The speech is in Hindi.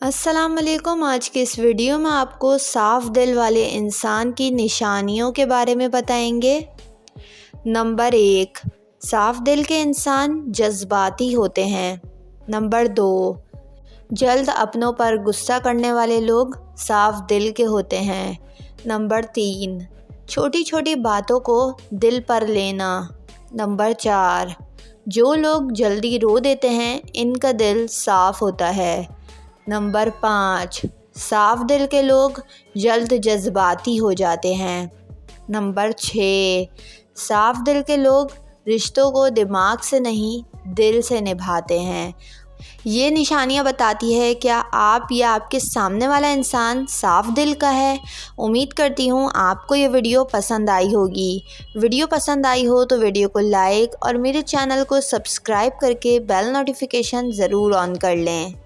अस्सलाम वालेकुम। आज के इस वीडियो में आपको साफ़ दिल वाले इंसान की निशानियों के बारे में बताएंगे। नंबर 1, साफ़ दिल के इंसान जज्बाती होते हैं। नंबर 2, जल्द अपनों पर गुस्सा करने वाले लोग साफ़ दिल के होते हैं। नंबर 3, छोटी छोटी बातों को दिल पर लेना। नंबर 4, जो लोग जल्दी रो देते हैं इनका दिल साफ़ होता है। नंबर 5, साफ़ दिल के लोग जल्द जज्बाती हो जाते हैं। नंबर 6, साफ़ दिल के लोग रिश्तों को दिमाग से नहीं दिल से निभाते हैं। ये निशानियाँ बताती है क्या आप या आपके सामने वाला इंसान साफ़ दिल का है। उम्मीद करती हूँ आपको ये वीडियो पसंद आई होगी। वीडियो पसंद आई हो तो वीडियो को लाइक और मेरे चैनल को सब्सक्राइब करके बेल नोटिफिकेशन ज़रूर ऑन कर लें।